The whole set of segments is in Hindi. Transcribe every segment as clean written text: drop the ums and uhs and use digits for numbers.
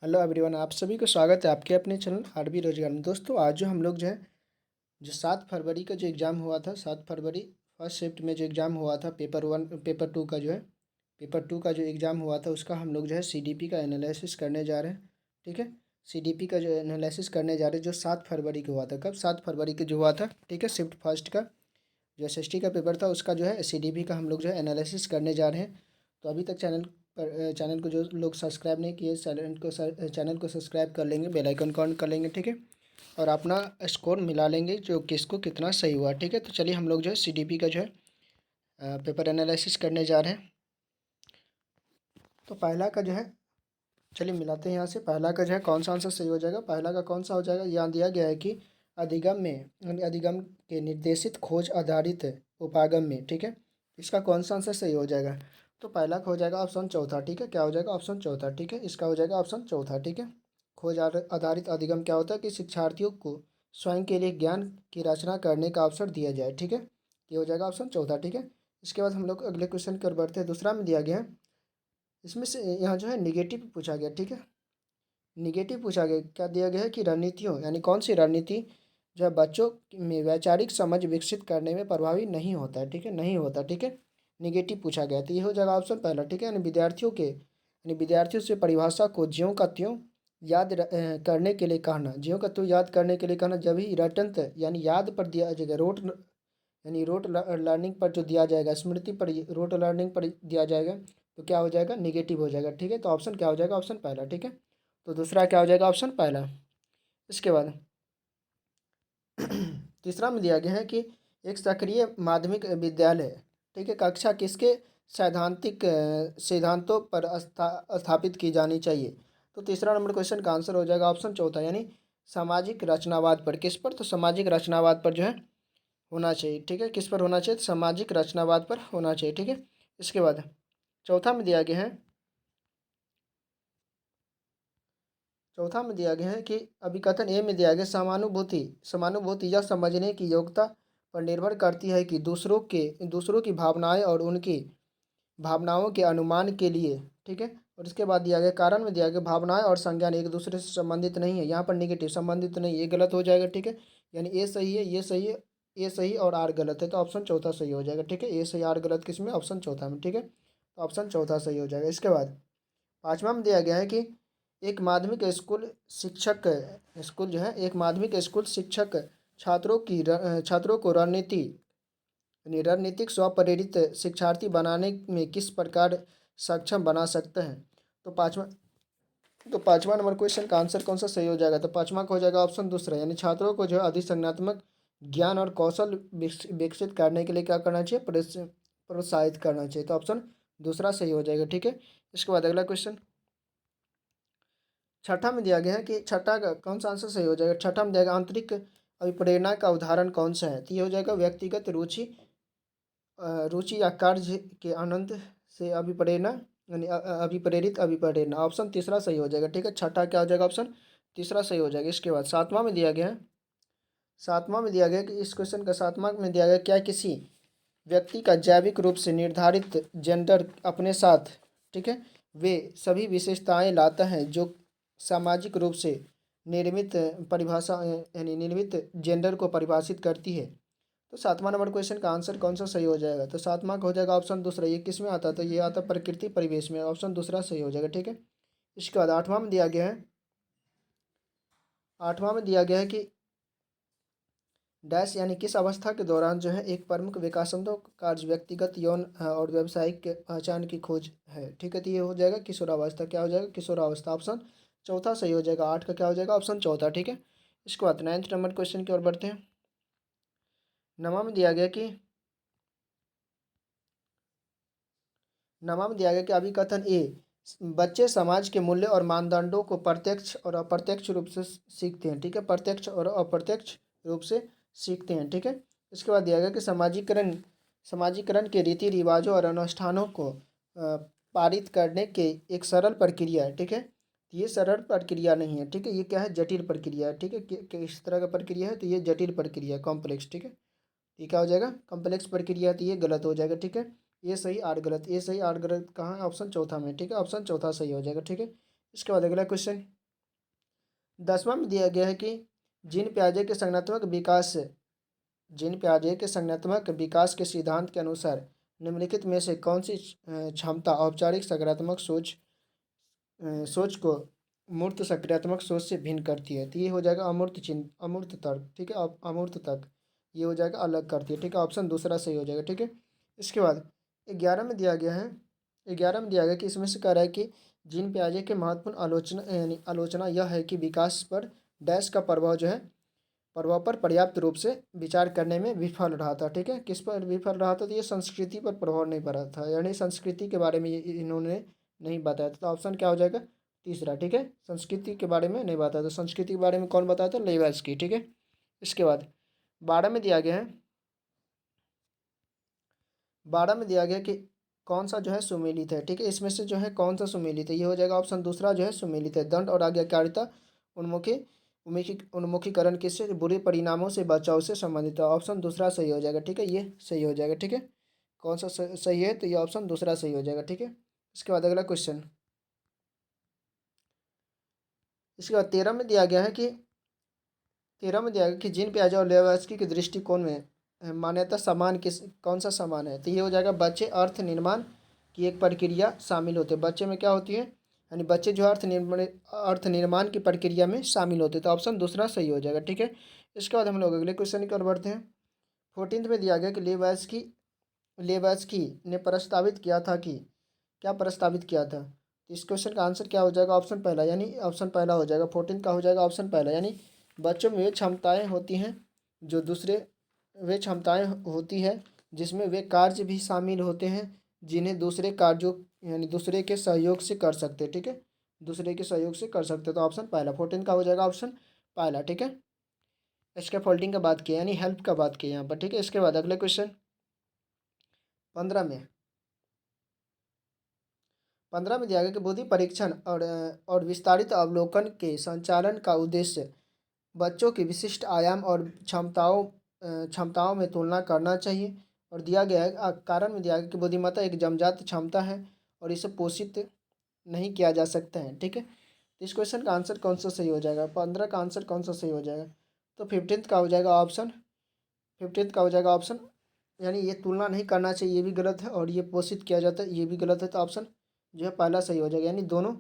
हेलो एवरीवन, आप सभी को स्वागत है आपके अपने चैनल आरबी रोजगार में। दोस्तों, आज जो हम लोग जो 7 फरवरी का जो एग्ज़ाम हुआ था, 7 फरवरी फर्स्ट शिफ्ट में जो एग्ज़ाम हुआ था, पेपर 1 पेपर 2 का पेपर 2 का जो एग्ज़ाम हुआ था, उसका हम लोग सीडीपी का एनालिसिस करने जा रहे हैं। ठीक है, सीडीपी का जो एनालिसिस करने जा रहे हैं, जो 7 फरवरी को हुआ था। कब? 7 फरवरी को जो हुआ था। ठीक है, शिफ्ट फर्स्ट का जो एसएसटी का पेपर था, उसका सीडीपी का हम लोग एनालिसिस करने जा रहे हैं। तो अभी तक चैनल को जो लोग सब्सक्राइब नहीं किए, चैनल को सब्सक्राइब कर लेंगे, बेल आइकन को ऑन कर लेंगे। ठीक है, और अपना स्कोर मिला लेंगे जो किसको कितना सही हुआ। ठीक है, तो चलिए हम लोग सीडीपी का पेपर एनालिसिस करने जा रहे हैं। तो पहला का चलिए मिलाते हैं यहाँ से। पहला का कौन सा आंसर सही हो जाएगा। पहला का कौन सा हो जाएगा, यहाँ दिया गया है कि अधिगम में यानी अधिगम के निर्देशित खोज आधारित उपागम में। ठीक है, इसका कौन सा आंसर सही हो जाएगा। तो पहला का हो जाएगा ऑप्शन चौथा। ठीक है, क्या हो जाएगा? ऑप्शन चौथा। ठीक है, इसका हो जाएगा ऑप्शन चौथा। ठीक है, आधारित अधिगम क्या होता है कि शिक्षार्थियों को स्वयं के लिए ज्ञान की रचना करने का अवसर दिया जाए। ठीक है, ये हो जाएगा ऑप्शन चौथा। ठीक है, इसके बाद हम लोग अगले क्वेश्चन की ओर बढ़ते हैं। दूसरा में दिया गया है, इसमें से यहाँ निगेटिव पूछा गया। ठीक है, निगेटिव पूछा गया, क्या दिया गया है कि रणनीतियों यानी कौन सी रणनीति बच्चों में वैचारिक समझ विकसित करने में प्रभावी नहीं होता है। ठीक है, नहीं होता। ठीक है, निगेटिव पूछा गया, तो ये हो जाएगा ऑप्शन पहला। ठीक है, यानी विद्यार्थियों से परिभाषा को ज्यों का त्यों करने के लिए कहना, ज्यों का त्यों याद करने के लिए कहना, जब ही रटंत यानी याद पर दिया जाएगा, यानी रोट लर्निंग पर जो दिया जाएगा, स्मृति पर, रोट लर्निंग पर दिया जाएगा, तो क्या हो जाएगा? निगेटिव हो जाएगा। ठीक है, तो ऑप्शन क्या हो जाएगा? ऑप्शन पहला। ठीक है, तो दूसरा क्या हो जाएगा? ऑप्शन पहला। इसके बाद तीसरा में दिया गया है कि एक सक्रिय माध्यमिक विद्यालय, ठीक है, कक्षा किसके सैद्धांतिक सिद्धांतों पर स्थापित की जानी चाहिए। तो तीसरा नंबर क्वेश्चन का आंसर हो जाएगा ऑप्शन चौथा, यानी सामाजिक रचनावाद पर। किस पर? तो सामाजिक रचनावाद पर होना चाहिए। ठीक है, किस पर होना चाहिए? तो सामाजिक रचनावाद पर होना चाहिए। ठीक है, इसके बाद चौथा में दिया गया है कि अभिकथन ए में दिया गया, समानुभूति समानुभूति यह समझने की योग्यता पर निर्भर करती है कि दूसरों की भावनाएं और उनकी भावनाओं के अनुमान के लिए। ठीक है, और इसके बाद दिया गया कारण में दिया गया, भावनाएं और संज्ञान एक दूसरे से संबंधित नहीं है। यहाँ पर निगेटिव, संबंधित नहीं, ये गलत हो जाएगा। ठीक है, यानी ए सही है, ये सही है, ए सही और आर गलत है, तो ऑप्शन चौथा सही हो जाएगा। ठीक है, ए सही आर गलत किस में? ऑप्शन चौथा में। ठीक है, तो ऑप्शन चौथा सही हो जाएगा। इसके बाद पाँचवा में दिया गया है कि एक माध्यमिक स्कूल एक माध्यमिक स्कूल शिक्षक छात्रों को रणनीतिक स्वप्रेरित शिक्षार्थी बनाने में किस प्रकार सक्षम बना सकते हैं। तो पाँचवा नंबर क्वेश्चन का आंसर कौन सा सही हो जाएगा। तो पाँचवा का हो जाएगा ऑप्शन दूसरा, यानी छात्रों को अधिक संज्ञानात्मक ज्ञान और कौशल विकसित करने के लिए क्या करना चाहिए? प्रोत्साहित करना चाहिए, तो ऑप्शन दूसरा सही हो जाएगा। ठीक है, इसके बाद अगला क्वेश्चन छठा में दिया गया है कि छठा का कौन सा आंसर सही हो जाएगा। छठा में दिया गया, आंतरिक अभिप्रेरणा का उदाहरण कौन सा है। तो ये हो जाएगा व्यक्तिगत रुचि या कार्य के आनंद से अभिप्रेरणा, यानी अभिप्रेरित अभिप्रेरणा। ऑप्शन तीसरा सही हो जाएगा। ठीक है, छठा क्या हो जाएगा? ऑप्शन तीसरा सही हो जाएगा। इसके बाद सातवां में दिया गया कि इस क्वेश्चन का सातवां में दिया गया, क्या किसी व्यक्ति का जैविक रूप से निर्धारित जेंडर अपने साथ, ठीक है, वे सभी विशेषताएं लाता है जो सामाजिक रूप से निर्मित परिभाषा यानी निर्मित जेंडर को परिभाषित करती है। तो सातवां नंबर क्वेश्चन का आंसर कौन सा सही हो जाएगा। तो सातवां का हो जाएगा ऑप्शन दूसरा। ये किस में आता है? तो ये आता है प्रकृति परिवेश में, ऑप्शन दूसरा सही हो जाएगा। ठीक है, इसके बाद आठवां में दिया गया है कि डैश यानी किस अवस्था के दौरान एक प्रमुख विकासात्मक कार्य व्यक्तिगत यौन और व्यावसायिक के पहचान की खोज है। ठीक है, तो ये हो जाएगा किशोरावस्था। क्या हो जाएगा? किशोरावस्था, ऑप्शन चौथा सही हो जाएगा। आठ का क्या हो जाएगा? ऑप्शन चौथा। ठीक है, इसके बाद नाइन्थ नंबर क्वेश्चन की ओर बढ़ते हैं। नमा में दिया गया कि अभिकथन ए, बच्चे समाज के मूल्य और मानदंडों को प्रत्यक्ष और अप्रत्यक्ष रूप से सीखते हैं। ठीक है, प्रत्यक्ष और अप्रत्यक्ष रूप से सीखते हैं। ठीक है, इसके बाद दिया गया कि समाजीकरण के रीति रिवाजों और अनुष्ठानों को पारित करने के एक सरल प्रक्रिया है। ठीक है, ये सरल प्रक्रिया नहीं है। ठीक है, ये क्या है? जटिल प्रक्रिया है। ठीक है, किस तरह का प्रक्रिया है? तो ये जटिल प्रक्रिया, कॉम्प्लेक्स। ठीक है, ये क्या हो जाएगा? कॉम्प्लेक्स प्रक्रिया, तो ये गलत हो जाएगा। ठीक है, ये सही आर गलत, ये सही आर गलत कहाँ है? ऑप्शन चौथा में। ठीक है, ऑप्शन चौथा सही हो जाएगा। ठीक है, इसके बाद अगला क्वेश्चन 10वां में दिया गया है कि जीन पियाजे के संज्ञानात्मक विकास जीन पियाजे के संज्ञानात्मक विकास के सिद्धांत के अनुसार निम्नलिखित में से कौन सी क्षमता औपचारिक सकारात्मक सोच को मूर्त सक्रियात्मक सोच से भिन्न करती है। तो ये हो जाएगा अमूर्त तर्क, ठीक है। अमूर्त तर्क ये हो जाएगा अलग करती है, ठीक है। ऑप्शन दूसरा सही हो जाएगा, ठीक है। इसके बाद 11 में दिया गया है 11 में दिया गया कि इसमें से कह रहा है कि जीन पियाजे के महत्वपूर्ण आलोचना यानी आलोचना यह है कि विकास पर डैश का प्रभाव जो है प्रभाव पर पर्याप्त रूप से विचार करने में विफल रहा था, ठीक है। किस पर विफल रहा था? तो ये संस्कृति पर प्रभाव नहीं पड़ा था, यानी संस्कृति के बारे में ये इन्होंने नहीं बताया था। तो ऑप्शन क्या हो जाएगा? तीसरा, ठीक है। संस्कृति के बारे में नहीं बताया, तो संस्कृति के बारे में कौन बताया था? लेविन्स्की, ठीक है। इसके बाद 12 में दिया गया है 12 में दिया गया कि कौन सा जो है सुमेलित है, ठीक है। इसमें से जो है कौन सा सुमेलित है? ये हो जाएगा ऑप्शन दूसरा जो है सुमेलित है। दंड और आज्ञाकारिता उन्मुखी उन्मुखीकरण किससे? बुरे परिणामों से बचाव से संबंधित है। ऑप्शन दूसरा सही हो जाएगा, ठीक है। ये सही हो जाएगा, ठीक है। कौन सा सही है? तो ये ऑप्शन दूसरा सही हो जाएगा, ठीक है। इसके बाद अगला क्वेश्चन इसके बाद 13 में दिया गया है कि 13 में दिया गया कि जीन पियाजे और लेविन्स्की के दृष्टिकोण में मान्यता समान कौन सा समान है? तो ये हो जाएगा बच्चे अर्थ निर्माण की एक प्रक्रिया शामिल होते हैं। बच्चे में क्या होती है? यानी बच्चे जो अर्थ निर्माण की प्रक्रिया में शामिल होते हैं। तो ऑप्शन दूसरा सही हो जाएगा, ठीक है। इसके बाद हम लोग अगले क्वेश्चन की ओर बढ़ते हैं। 14 में दिया गया कि लेविन्स्की ने प्रस्तावित किया था कि क्या प्रस्तावित किया था? तो इस क्वेश्चन का आंसर क्या हो जाएगा? ऑप्शन पहला, यानी ऑप्शन पहला हो जाएगा। 14 का हो जाएगा ऑप्शन पहला, यानी बच्चों में वे क्षमताएं होती हैं जो वे क्षमताएं होती है जिसमें वे कार्य भी शामिल होते हैं जिन्हें दूसरे कार्यों यानी दूसरे के सहयोग से कर सकते हैं, ठीक है। दूसरे के सहयोग से कर सकते हैं। तो ऑप्शन पहला 14 का हो जाएगा ऑप्शन पहला, ठीक है। स्कैफोल्डिंग का बात किया यानी हेल्प का बात किया यहाँ पर, ठीक है। इसके बाद अगले क्वेश्चन 15 में दिया गया कि बुद्धि परीक्षण और विस्तारित अवलोकन के संचालन का उद्देश्य बच्चों की विशिष्ट आयाम और क्षमताओं में तुलना करना चाहिए। और दिया गया है कारण में दिया गया कि बुद्धिमत्ता एक जन्मजात क्षमता है और इसे पोषित नहीं किया जा सकता है, ठीक है। तो इस क्वेश्चन का आंसर कौन सा सही हो जाएगा? 15 का आंसर कौन सा सही हो जाएगा? तो 15th का हो जाएगा ऑप्शन 15th का हो जाएगा ऑप्शन, यानी ये तुलना नहीं करना चाहिए ये भी गलत है और ये पोषित किया जाता है ये भी गलत है। तो ऑप्शन जो है पहला सही हो जाएगा, यानी दोनों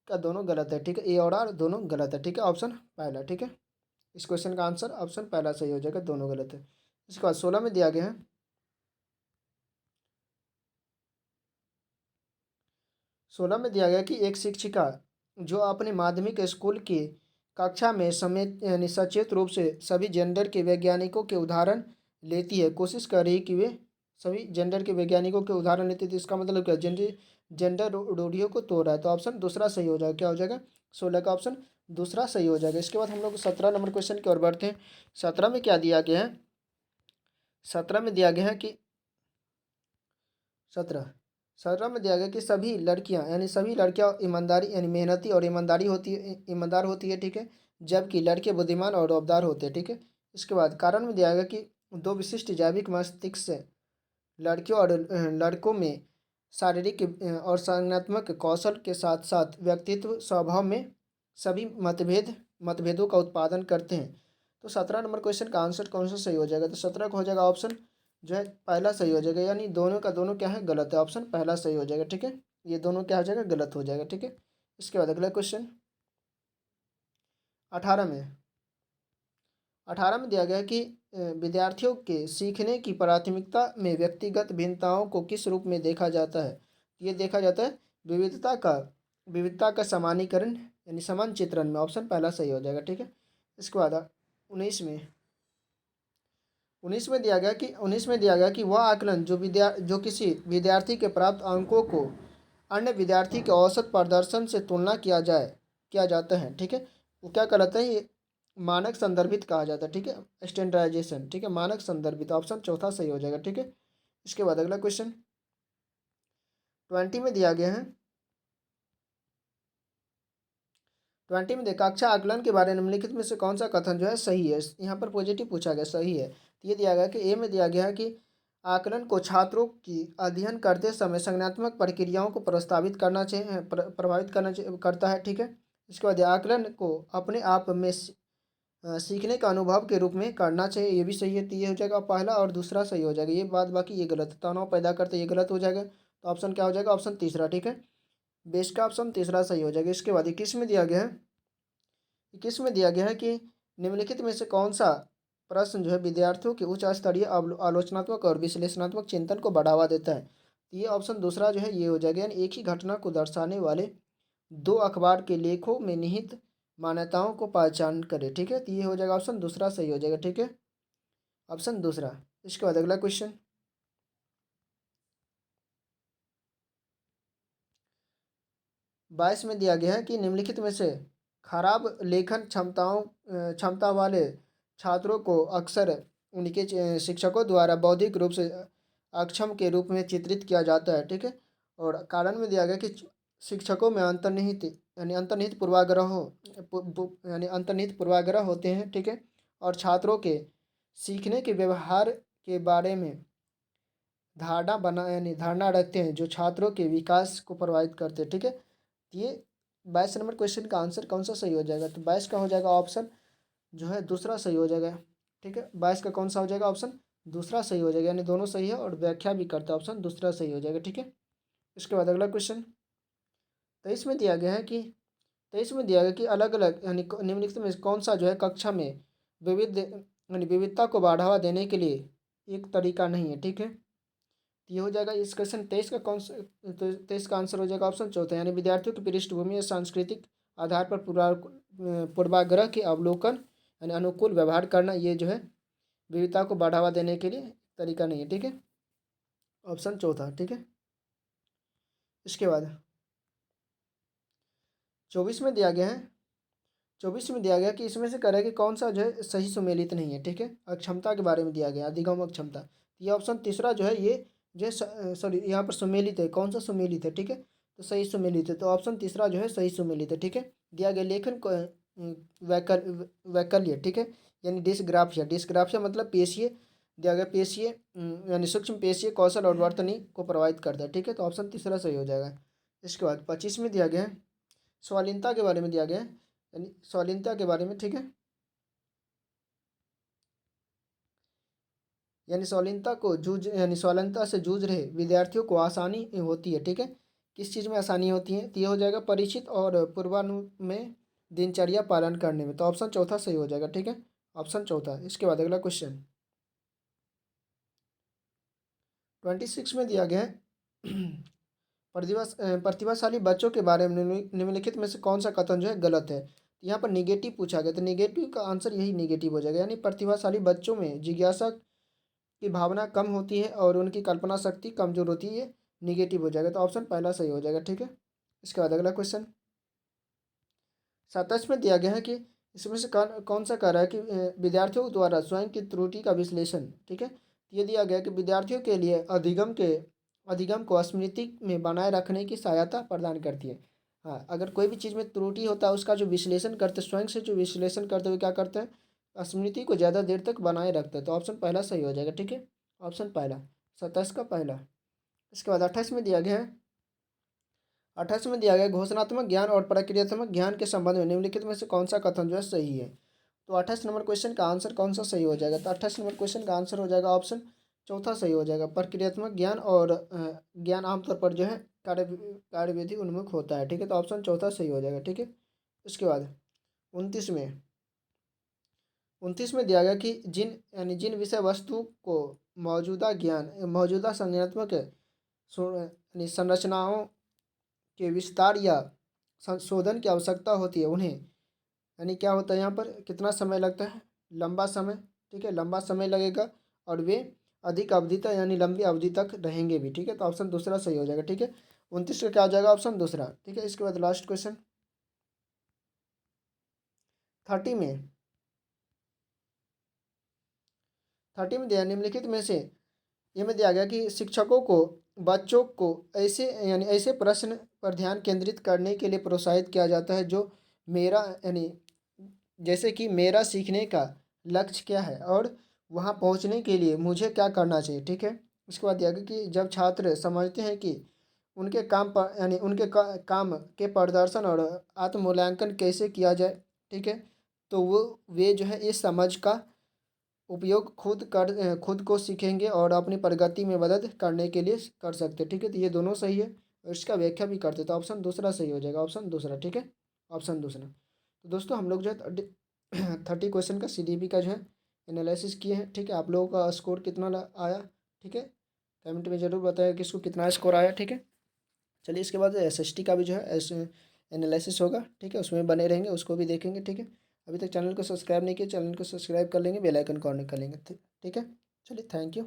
का दोनों गलत है, ठीक है। ए और आर दोनों गलत है, ठीक है। ऑप्शन पहला, ठीक है। इस क्वेश्चन का आंसर ऑप्शन पहला सही हो जाएगा, दोनों गलत है। इसके बाद 16 में दिया गया है 16 में दिया गया कि एक शिक्षिका जो अपने माध्यमिक स्कूल की कक्षा में समेत यानी सचेत रूप से सभी जेंडर के वैज्ञानिकों के उदाहरण लेती है, कोशिश कर रही कि वे सभी जेंडर के वैज्ञानिकों के उदाहरण लेती थी। इसका मतलब क्या? जेंडर रूढ़ियों को तोड़ रहा है। तो ऑप्शन दूसरा सही हो जाएगा, क्या हो जाएगा? 16 का ऑप्शन दूसरा सही हो जाएगा। इसके बाद हम लोग 17 नंबर क्वेश्चन की ओर बढ़ते हैं। 17 में क्या दिया गया है? 17 में दिया गया है कि 17 में दिया गया कि सभी लड़कियां यानी सभी लड़कियां ईमानदारी यानी मेहनती और ईमानदार होती है, ठीक है। जबकि लड़के बुद्धिमान और रौबदार होते हैं, ठीक है। इसके बाद कारण में दिया गया कि दो विशिष्ट जैविक मस्तिष्क से लड़कियों और लड़कों में शारीरिक और संज्ञानात्मक कौशल के साथ साथ व्यक्तित्व स्वभाव में सभी मतभेदों का उत्पादन करते हैं। तो 17 नंबर क्वेश्चन का आंसर कौन सा सही हो जाएगा? तो 17 का हो जाएगा ऑप्शन जो है पहला सही हो जाएगा, यानी दोनों का दोनों क्या है? गलत है। ऑप्शन पहला सही हो जाएगा, ठीक है। ये दोनों क्या हो जाएगा? गलत हो जाएगा, ठीक है। इसके बाद अगला क्वेश्चन 18 में 18 में दिया गया है कि विद्यार्थियों के सीखने की प्राथमिकता में व्यक्तिगत भिन्नताओं को किस रूप में देखा जाता है? ये देखा जाता है विविधता का समानीकरण यानी समान चित्रण में। ऑप्शन पहला सही हो जाएगा, ठीक है। इसके बाद 19 में 19 में दिया गया कि वह आकलन जो किसी विद्यार्थी के प्राप्त अंकों को अन्य विद्यार्थी के औसत प्रदर्शन से तुलना किया जाता है, ठीक है। वो क्या कहलाता है? ये मानक संदर्भित कहा जाता है, ठीक है। स्टैंडर्डाइजेशन, ठीक है। मानक संदर्भित ऑप्शन चौथा सही हो जाएगा, ठीक है। इसके बाद अगला क्वेश्चन 20 में दिया गया है 20 में देखा कक्षा आकलन के बारे में निम्नलिखित में से कौन सा कथन जो है सही है? यहाँ पर पॉजिटिव पूछा गया, सही है। तो ये दिया गया कि ए में दिया गया है कि आकलन को छात्रों की अध्ययन करते समय संज्ञानात्मक प्रक्रियाओं को प्रस्तावित करना चाहिए, प्रभावित करना चाहिए, करता है। ठीक है। इसके बाद आकलन को अपने आप में सीखने का अनुभव के रूप में करना चाहिए, ये भी सही है। तो ये हो जाएगा पहला, और दूसरा सही हो जाएगा। ये बात बाकी ये गलत है, तनाव पैदा करते, ये गलत हो जाएगा। तो ऑप्शन क्या हो जाएगा? ऑप्शन तीसरा। ठीक है, बेस्ट का ऑप्शन तीसरा सही हो जाएगा। इसके बाद 21 में दिया गया है, 21 में दिया गया है कि निम्नलिखित में से कौन सा प्रश्न जो है विद्यार्थियों के उच्च स्तरीय आलोचनात्मक और विश्लेषणात्मक चिंतन को बढ़ावा देता है। तो ये ऑप्शन दूसरा जो है ये हो जाएगा, यानी एक ही घटना को दर्शाने वाले दो अखबार के लेखों में निहित मान्यताओं को पहचान करे। ठीक है, तो ये हो जाएगा ऑप्शन दूसरा सही हो जाएगा। ठीक है, ऑप्शन दूसरा। इसके बाद अगला क्वेश्चन 22 में दिया गया है कि निम्नलिखित में से खराब लेखन क्षमता वाले छात्रों को अक्सर उनके शिक्षकों द्वारा बौद्धिक रूप से अक्षम के रूप में चित्रित किया जाता है। ठीक है, और कारण में दिया गया कि शिक्षकों में अंतर्निहित यानी अंतर्निहित पूर्वाग्रह यानी अंतर्निहित पूर्वाग्रह होते हैं। ठीक है, और छात्रों के सीखने के व्यवहार के बारे में धारणा रखते हैं, जो छात्रों के विकास को प्रभावित करते हैं। ठीक है, ये 22 नंबर क्वेश्चन का आंसर कौन सा सही हो जाएगा? तो 22 का हो जाएगा ऑप्शन जो है दूसरा सही हो जाएगा। ठीक है, 22 का कौन सा हो जाएगा? ऑप्शन दूसरा सही हो जाएगा, यानी दोनों सही है और व्याख्या भी करता है, ऑप्शन दूसरा सही हो जाएगा। ठीक है, इसके बाद अगला क्वेश्चन 23 में दिया गया है कि 23 में दिया गया कि अलग अलग यानी निम्नलिखित में कौन सा जो है कक्षा में विविधता को बढ़ावा देने के लिए एक तरीका नहीं है। ठीक है, तो ये हो जाएगा इस क्वेश्चन 23 का कौन सा, तो 23 का आंसर हो जाएगा ऑप्शन चौथा, यानी विद्यार्थियों की पृष्ठभूमि या सांस्कृतिक आधार पर पूर्वाग्रह के अवलोकन यानी अनुकूल व्यवहार करना, ये जो है विविधता को बढ़ावा देने के लिए तरीका नहीं है। ठीक है, ऑप्शन चौथा। ठीक है, इसके बाद 24 में दिया गया है, 24 में दिया गया कि इसमें से करें कि कौन सा जो है सही सुमेलित नहीं है। ठीक है, अक्षमता के बारे में दिया गया, अधिगम अक्षमता। ये ऑप्शन तीसरा जो है ये जो है सॉरी यहाँ पर सुमेलित है, कौन सा सुमेलित है? ठीक है, तो सही सुमेलित है, तो ऑप्शन तीसरा जो है सही सुमेलित है। ठीक है, दिया गया लेखन को वैकल्य। ठीक है, यानी डिस्ग्राफिया, डिस्ग्राफिया मतलब पेशीय, दिया गया पेशीय यानी सूक्ष्म पेशीय कौशल और वर्तनी को प्रभावित करता है। ठीक है, तो ऑप्शन तीसरा सही हो जाएगा। इसके बाद 25 में दिया गया है स्वाधीनता के बारे में दिया गया है, यानी स्वाधीनता के बारे में। ठीक है, यानी स्वाधीनता को जूझ यानी स्वाधीनता से जूझ रहे विद्यार्थियों को आसानी होती है। ठीक है, किस चीज़ में आसानी होती है? तो ये हो जाएगा परिचित और पूर्वानु में दिनचर्या पालन करने में, तो ऑप्शन चौथा सही हो जाएगा। ठीक है, ऑप्शन चौथा। इसके बाद अगला क्वेश्चन 26 में दिया गया है प्रतिभाशाली बच्चों के बारे में निम्नलिखित में से कौन सा कथन जो है गलत है? यहाँ पर निगेटिव पूछा गया, तो निगेटिव का आंसर यही निगेटिव हो जाएगा, यानी प्रतिभाशाली बच्चों में जिज्ञासा की भावना कम होती है और उनकी कल्पना शक्ति कमजोर होती है, ये निगेटिव हो जाएगा, तो ऑप्शन पहला सही हो जाएगा। ठीक है, इसके बाद अगला क्वेश्चन 27 में दिया गया है कि इसमें से कौन सा कह रहा है कि विद्यार्थियों द्वारा स्वयं की त्रुटि का विश्लेषण। ठीक है, ये दिया गया कि विद्यार्थियों के लिए अधिगम को स्मृति में बनाए रखने की सहायता प्रदान करती है। हाँ, अगर कोई भी चीज़ में त्रुटि होता है उसका जो विश्लेषण करते स्वयं से जो विश्लेषण करते हुए क्या करते हैं, स्मृति को ज़्यादा देर तक बनाए रखते हैं, तो ऑप्शन पहला सही हो जाएगा। ठीक है, ऑप्शन पहला 27 का पहला। इसके बाद 28 में दिया गया है, 28 में दिया गया घोषणात्मक ज्ञान और प्रक्रियात्मक ज्ञान के संबंध में निम्नलिखित में से कौन सा कथन जो है सही है? तो 28 नंबर क्वेश्चन का आंसर कौन सा सही हो जाएगा? तो 28 नंबर क्वेश्चन का आंसर हो जाएगा ऑप्शन चौथा सही हो जाएगा, प्रक्रियात्मक ज्ञान और ज्ञान आमतौर पर जो है कार्यविधि उन्मुख होता है। ठीक है, तो ऑप्शन चौथा सही हो जाएगा। ठीक है, इसके बाद 29 में दिया गया कि जिन विषय वस्तु को मौजूदा संज्ञानात्मक संरचनाओं के विस्तार या संशोधन की आवश्यकता होती है, उन्हें यानी क्या होता है यहाँ पर कितना समय लगता है? लंबा समय। ठीक है, लंबा समय लगेगा और वे अधिक अवधि तक यानी लंबी अवधि तक रहेंगे भी। ठीक है, तो ऑप्शन दूसरा सही हो जाएगा। ठीक है, 29 का क्या हो जाएगा? ऑप्शन दूसरा। ठीक है, इसके बाद लास्ट क्वेश्चन 30 में 30 में दिया निम्नलिखित में से ये में दिया गया कि शिक्षकों को बच्चों को ऐसे प्रश्न पर ध्यान केंद्रित करने के लिए प्रोत्साहित किया जाता है जो मेरा यानी जैसे कि मेरा सीखने का लक्ष्य क्या है और वहाँ पहुँचने के लिए मुझे क्या करना चाहिए। ठीक है, उसके बाद दिया गया कि जब छात्र समझते हैं कि उनके काम पर यानी उनके काम के प्रदर्शन और आत्म मूल्यांकन कैसे किया जाए, ठीक है, तो वो वे जो है इस समझ का उपयोग खुद को सीखेंगे और अपनी प्रगति में मदद करने के लिए कर सकते हैं, ठीक है। तो ये दोनों सही है और इसका व्याख्या भी करते, तो ऑप्शन दूसरा सही हो जाएगा, ऑप्शन दूसरा, ठीक है, ऑप्शन दूसरा। तो दोस्तों हम लोग जो है 30 क्वेश्चन का CDP का जो है एनालिसिस किए हैं, ठीक है। आप लोगों का स्कोर कितना आया, ठीक है, कमेंट में ज़रूर बताया कि इसको कितना स्कोर आया, ठीक है। चलिए इसके बाद SST का भी जो है एनालिसिस होगा, ठीक है, उसमें बने रहेंगे, उसको भी देखेंगे, ठीक है। अभी तक चैनल को सब्सक्राइब नहीं किया, चैनल को सब्सक्राइब कर लेंगे, बेल आइकन को ऑन कर लेंगे, ठीक है। चलिए थैंक यू।